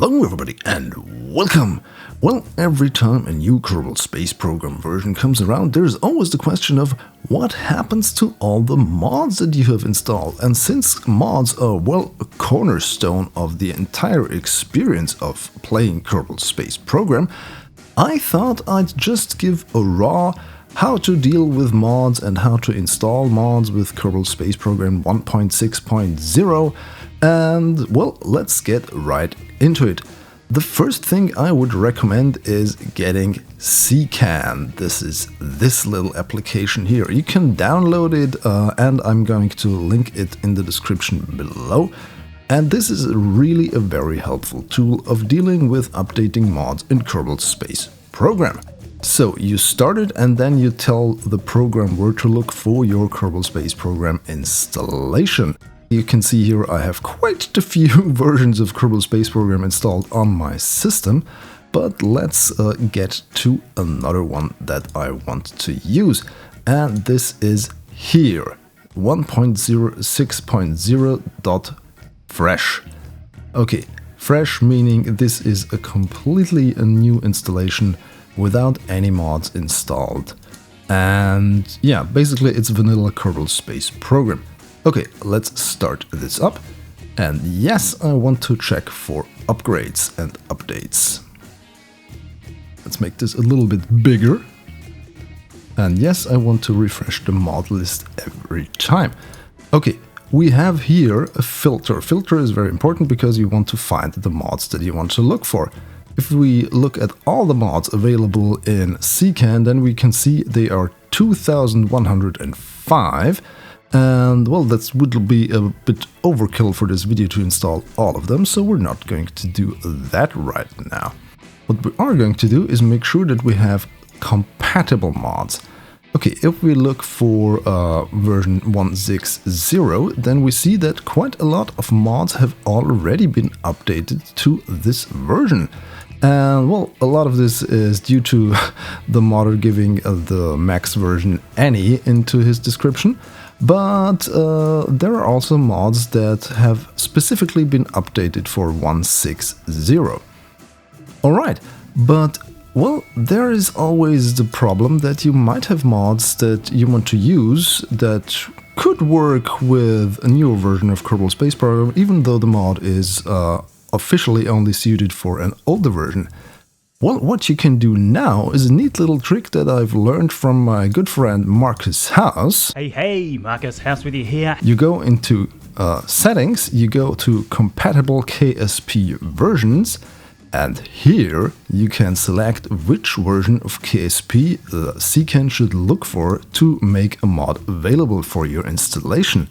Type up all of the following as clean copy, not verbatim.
Hello everybody and welcome! Well, every time a new Kerbal Space Program version comes around, there's always the question of what happens to all the mods that you have installed. And since mods are, well, a cornerstone of the entire experience of playing Kerbal Space Program, I thought I'd just give a raw how to deal with mods and how to install mods with Kerbal Space Program 1.6.0. And, well, let's get right into it. The first thing I would recommend is getting CKAN. This is this little application here. You can download it and I'm going to link it in the description below. And this is really a very helpful tool of dealing with updating mods in Kerbal Space Program. So you start it and then you tell the program where to look for your Kerbal Space Program installation. You can see here I have quite a few versions of Kerbal Space Program installed on my system, but let's get to another one that I want to use. And this is here, 1.06.0.fresh. Okay, fresh meaning this is a completely new installation without any mods installed. And yeah, basically it's vanilla Kerbal Space Program. Okay, let's start this up. And yes, I want to check for upgrades and updates. Let's make this a little bit bigger. And yes, I want to refresh the mod list every time. Okay, we have here a filter. Filter is very important because you want to find the mods that you want to look for. If we look at all the mods available in CKAN, then we can see they are 2,105. And well, that would be a bit overkill for this video to install all of them, so we're not going to do that right now. What we are going to do is make sure that we have compatible mods. Okay, if we look for version 1.6.0, then we see that quite a lot of mods have already been updated to this version. And well, a lot of this is due to the modder giving the max version any into his description. But there are also mods that have specifically been updated for 1.6.0. Alright, but well, there is always the problem that you might have mods that you want to use that could work with a newer version of Kerbal Space Program, even though the mod is officially only suited for an older version. Well, what you can do now is a neat little trick that I've learned from my good friend Marcus House. Hey, Marcus House with you here. You go into settings, you go to compatible KSP versions, and here you can select which version of KSP CKAN should look for to make a mod available for your installation.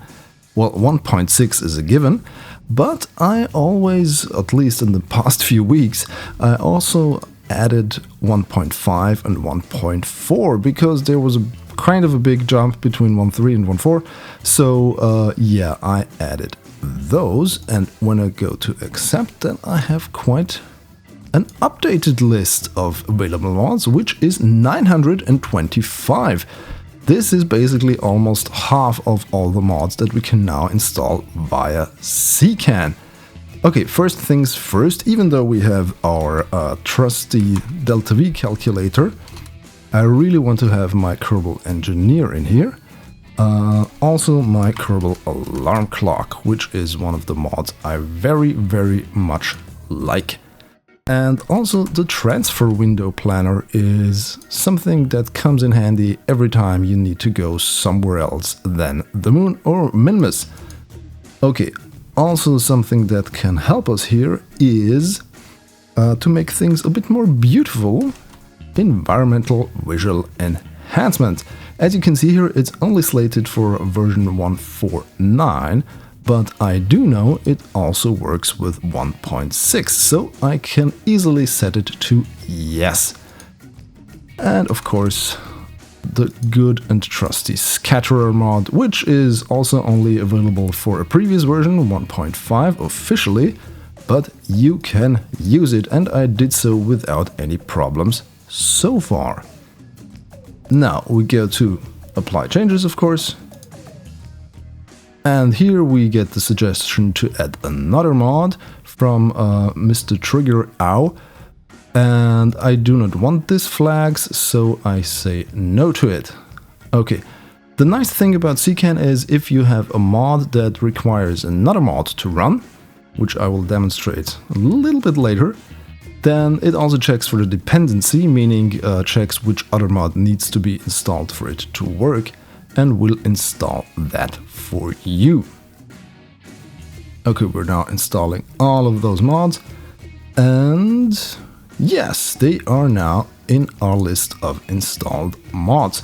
Well, 1.6 is a given, but I always, at least in the past few weeks, I also added 1.5 and 1.4 because there was a kind of a big jump between 1.3 and 1.4. So yeah, I added those, and when I go to accept, then I have quite an updated list of available mods, which is 925. This is basically almost half of all the mods that we can now install via CKAN. Okay, first things first, even though we have our trusty Delta V calculator, I really want to have my Kerbal Engineer in here. Also my Kerbal Alarm Clock, which is one of the mods I very, very much like. And also the transfer window planner is something that comes in handy every time you need to go somewhere else than the moon or Minmus. Okay, also something that can help us here is to make things a bit more beautiful, environmental visual enhancement. As you can see here, it's only slated for version 1.4.9. But I do know it also works with 1.6, so I can easily set it to yes. And of course, the good and trusty Scatterer mod, which is also only available for a previous version, 1.5 officially, but you can use it, and I did so without any problems so far. Now we go to apply changes, of course. And here we get the suggestion to add another mod from Mr. Trigger Ow. And I do not want this flags, so I say no to it. Okay, the nice thing about CKAN is if you have a mod that requires another mod to run, which I will demonstrate a little bit later, then it also checks for the dependency, meaning checks which other mod needs to be installed for it to work, and will install that for you. Okay, we're now installing all of those mods, and yes, they are now in our list of installed mods,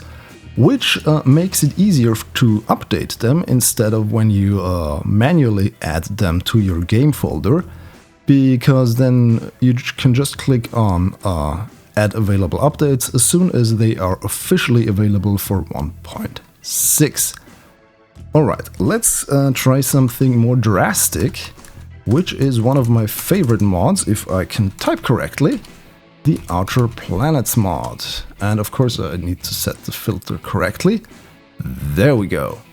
which makes it easier to update them instead of when you manually add them to your game folder, because then you can just click on add available updates as soon as they are officially available for 1.6. Alright, let's try something more drastic, which is one of my favorite mods, if I can type correctly, the Outer Planets mod. And of course I need to set the filter correctly. There we go.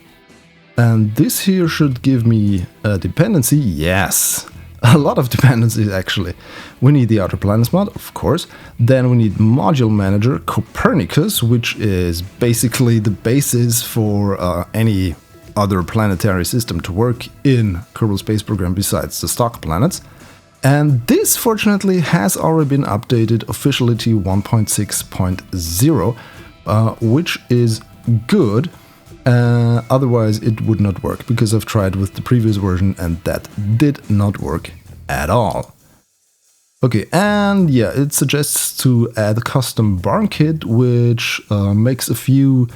And this here should give me a dependency, yes. A lot of dependencies actually. We need the Outer Planets mod, of course. Then we need Module Manager Copernicus, which is basically the basis for any other planetary system to work in Kerbal Space Program besides the stock planets. And this fortunately has already been updated officially to 1.6.0, which is good. Otherwise it would not work, because I've tried with the previous version and that did not work at all. Okay, and yeah, it suggests to add a custom barn kit, which makes a few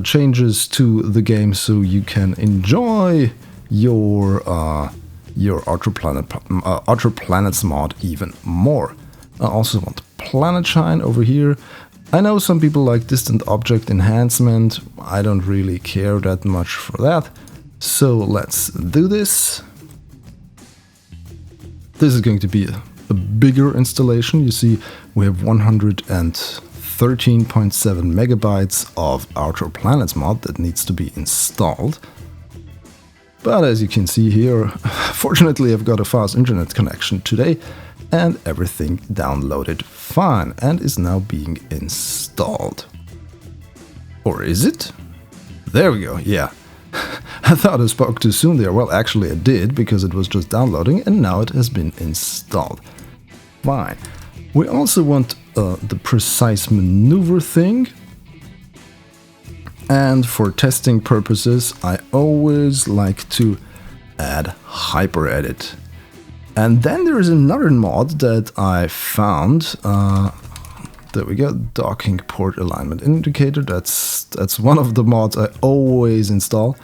changes to the game so you can enjoy your Outer Planets mod even more. I also want Planet Shine over here. I know some people like Distant Object Enhancement. I don't really care that much for that. So let's do this. This is going to be a bigger installation. You see, we have 113.7 megabytes of Outer Planets mod that needs to be installed. But as you can see here, fortunately I've got a fast internet connection today, and everything downloaded fine and is now being installed. Or is it? There we go, yeah. I thought I spoke too soon there. Well, actually I did, because it was just downloading and now it has been installed. Fine. We also want the precise maneuver thing. And for testing purposes, I always like to add HyperEdit. And then there is another mod that I found. There we go, docking port alignment indicator. That's one of the mods I always install.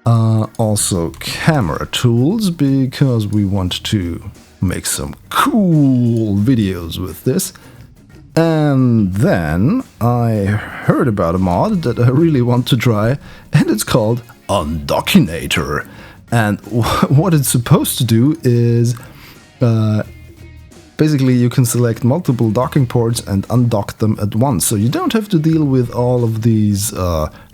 Also camera tools, because we want to make some cool videos with this. And then I heard about a mod that I really want to try, and it's called Undockinator. And what it's supposed to do is basically you can select multiple docking ports and undock them at once, so you don't have to deal with all of these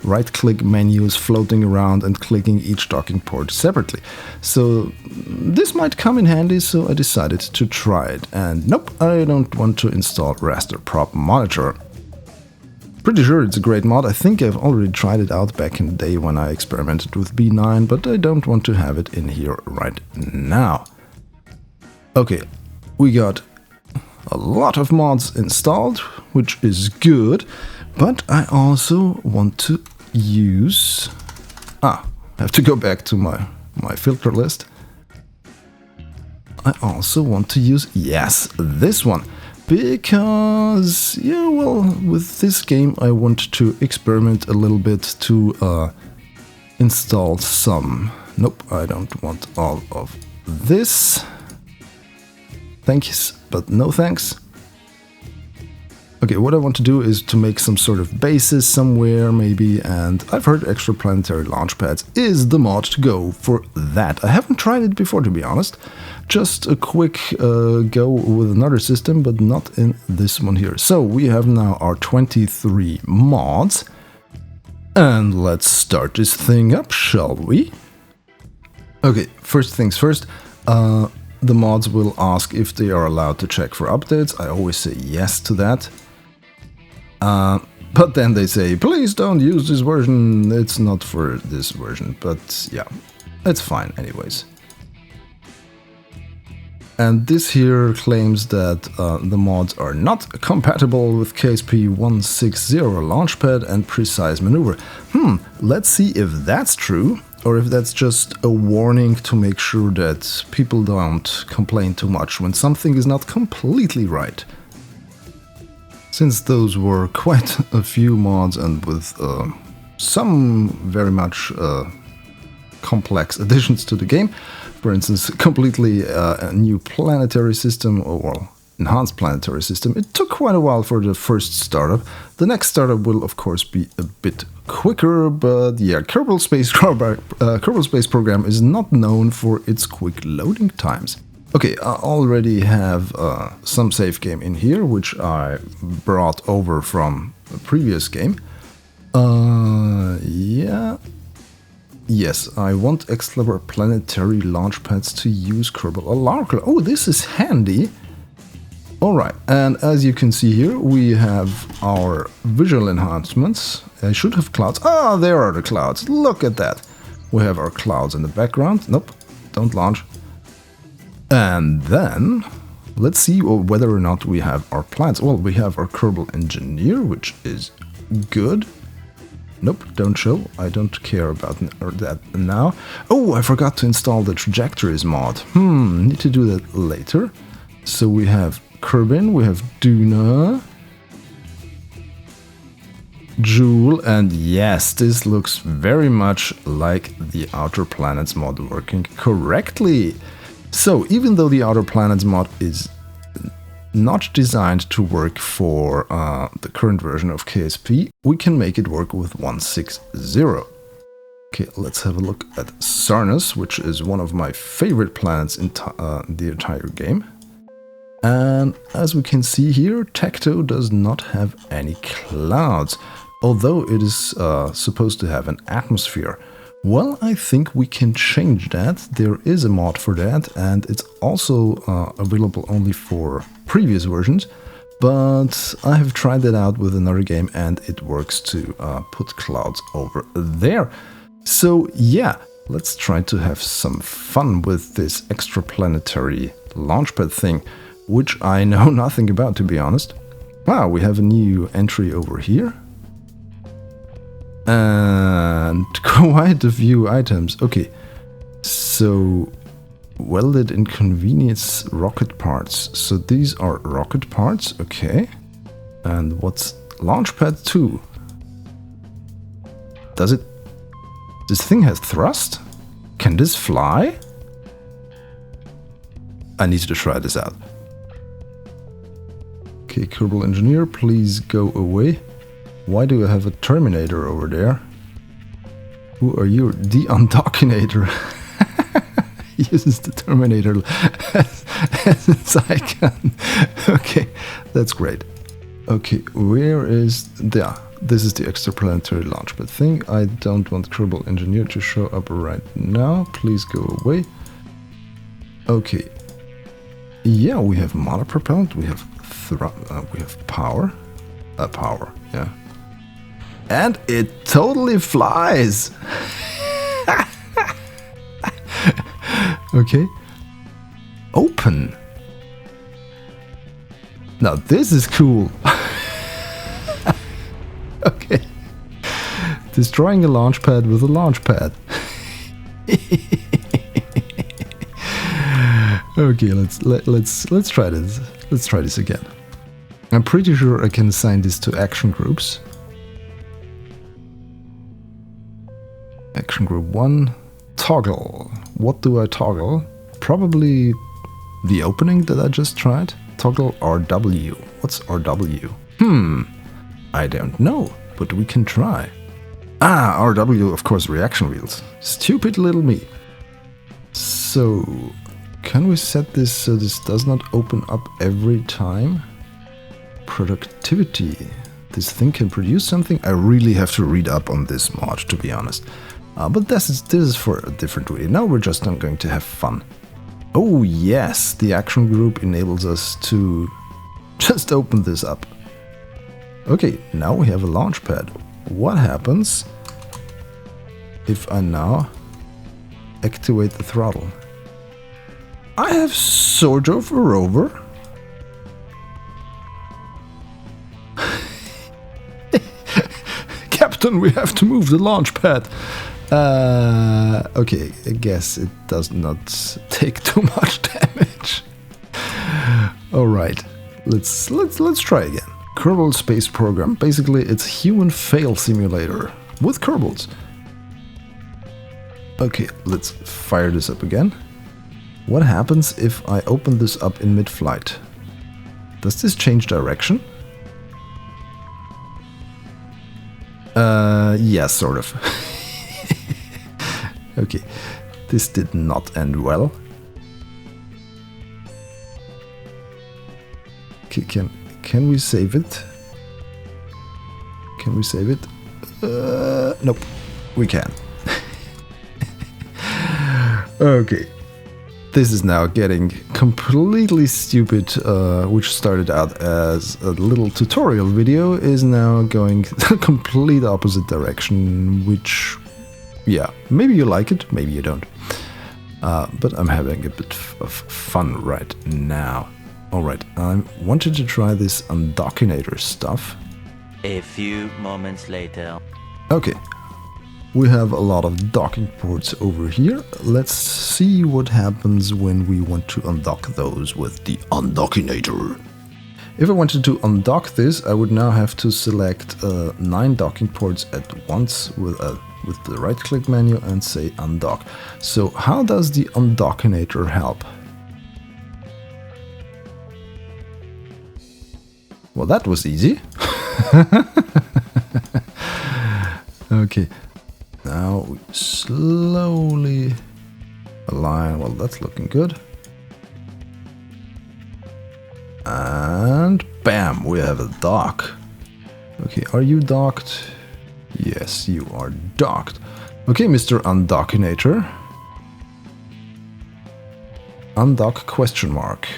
right-click menus floating around and clicking each docking port separately. So this might come in handy, so I decided to try it. And nope, I don't want to install Raster Prop Monitor. Pretty sure it's a great mod. I think I've already tried it out back in the day when I experimented with B9, but I don't want to have it in here right now. Okay, we got a lot of mods installed, which is good, but I also want to use... I have to go back to my filter list. I also want to use, yes, this one, because, yeah, well, with this game I want to experiment a little bit to install some... Nope, I don't want all of this. Thanks, but no thanks. Okay, what I want to do is to make some sort of bases somewhere, maybe, and I've heard extraplanetary launch pads is the mod to go for that. I haven't tried it before, to be honest. Just a quick go with another system, but not in this one here. So we have now our 23 mods, and let's start this thing up, shall we? Okay, first things first, the mods will ask if they are allowed to check for updates. I always say yes to that. But then they say, please don't use this version, it's not for this version. But yeah, it's fine anyways. And this here claims that the mods are not compatible with KSP 160 Launchpad and Precise Maneuver. Let's see if that's true, or if that's just a warning to make sure that people don't complain too much when something is not completely right. Since those were quite a few mods and with some very much complex additions to the game, for instance, completely a new planetary system, or well, enhanced planetary system, it took quite a while for the first startup. The next startup will of course be a bit quicker, but yeah, Kerbal Space Program is not known for its quick loading times. Okay, I already have some save game in here, which I brought over from a previous game. Yeah. Yes, I want extra planetary launch pads to use Kerbal Alarm. Oh, this is handy. Alright, and as you can see here, we have our visual enhancements. I should have clouds. Ah, there are the clouds. Look at that. We have our clouds in the background. Nope, don't launch. And then, let's see whether or not we have our plants. Well, we have our Kerbal Engineer, which is good. Nope, don't show. I don't care about that now. Oh, I forgot to install the trajectories mod. Need to do that later. So we have Kerbin, we have Duna, Joule, and yes, this looks very much like the Outer Planets mod working correctly. So, even though the Outer Planets mod is not designed to work for the current version of KSP, we can make it work with 160. Okay, let's have a look at Sarnus, which is one of my favorite planets in the entire game. And as we can see here, Tecto does not have any clouds, although it is supposed to have an atmosphere. Well, I think we can change that. There is a mod for that, and it's also available only for previous versions. But I have tried that out with another game, and it works to put clouds over there. So yeah, let's try to have some fun with this extraplanetary launchpad thing, which I know nothing about, to be honest. Wow, we have a new entry over here. And quite a few items. Okay, so welded inconvenience rocket parts. So these are rocket parts, okay. And what's launchpad 2? Does it... This thing has thrust? Can this fly? I need to try this out. Okay, Kerbal Engineer, please go away. Why do I have a Terminator over there? Who are you? The Undocinator. He uses the Terminator as its icon. Okay, that's great. Okay, where is the... This is the extraplanetary launchpad thing. I don't want Kerbal Engineer to show up right now. Please go away. Okay. Yeah, we have monopropellant. We have power. Power, yeah. And it totally flies! Okay. Open! Now this is cool! Okay. Destroying a launch pad with a launch pad. Okay, let's try this. Let's try this again. I'm pretty sure I can assign this to action groups. Action group 1, toggle. What do I toggle? Probably the opening that I just tried. Toggle RW. What's RW? I don't know, but we can try. Ah, RW, of course, reaction wheels. Stupid little me. So, can we set this so this does not open up every time? Productivity. This thing can produce something? I really have to read up on this mod, to be honest. But this is for a different video. Now we're just not going to have fun. Oh yes, the action group enables us to just open this up. Okay, now we have a launch pad. What happens if I now activate the throttle? I have sort of a rover. Captain, we have to move the launch pad. Okay, I guess it does not take too much damage. All right, let's try again. Kerbal Space Program. Basically, it's human fail simulator with Kerbals. Okay, let's fire this up again. What happens if I open this up in mid-flight? Does this change direction? Yeah, sort of. Okay, this did not end well. Okay, can we save it? Can we save it? Nope, we can. Okay, this is now getting completely stupid, which started out as a little tutorial video, is now going the complete opposite direction, which, yeah, maybe you like it, maybe you don't. But I'm having a bit of fun right now. Alright, I wanted to try this undockinator stuff. A few moments later. Okay, we have a lot of docking ports over here. Let's see what happens when we want to undock those with the undockinator. If I wanted to undock this, I would now have to select 9 docking ports at once with the right-click menu and say undock. So how does the undockinator help? Well, that was easy. Okay, now we slowly align. Well, that's looking good. And bam, we have a dock. Okay, are you docked? Yes, you are docked. Okay, Mr. Undockinator. Undock question mark.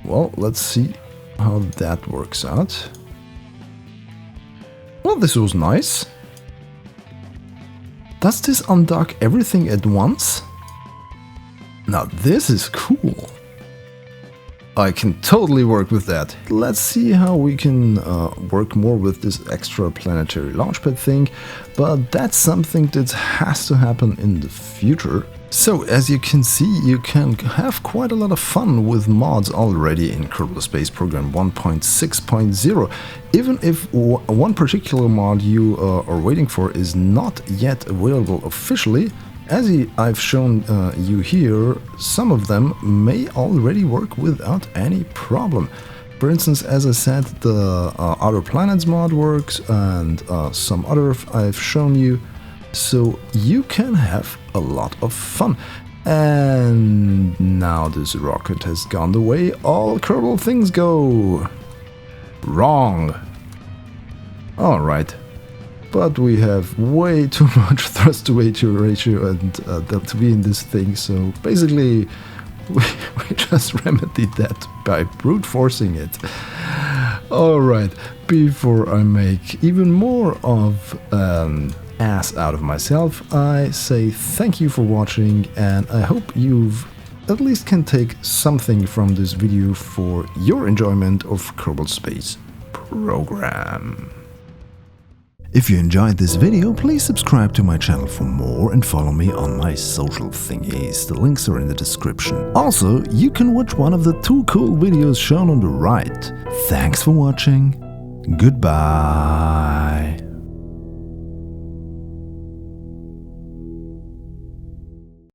Well, let's see how that works out. Well, this was nice. Does this undock everything at once? Now this is cool. I can totally work with that. Let's see how we can work more with this extra planetary launchpad thing, but that's something that has to happen in the future. So, as you can see, you can have quite a lot of fun with mods already in Kerbal Space Program 1.6.0. Even if one particular mod you are waiting for is not yet available officially, as I've shown you here, some of them may already work without any problem. For instance, as I said, the Outer Planets mod works, and some other I've shown you. So you can have a lot of fun. And now this rocket has gone the way all Kerbal things go. Wrong. Alright. But we have way too much thrust to weight ratio and to be in this thing, so basically we just remedied that by brute forcing it. Alright, before I make even more of ass out of myself, I say thank you for watching, and I hope you've at least can take something from this video for your enjoyment of Kerbal Space Program. If you enjoyed this video, please subscribe to my channel for more and follow me on my social thingies. The links are in the description. Also, you can watch one of the 2 cool videos shown on the right. Thanks for watching. Goodbye.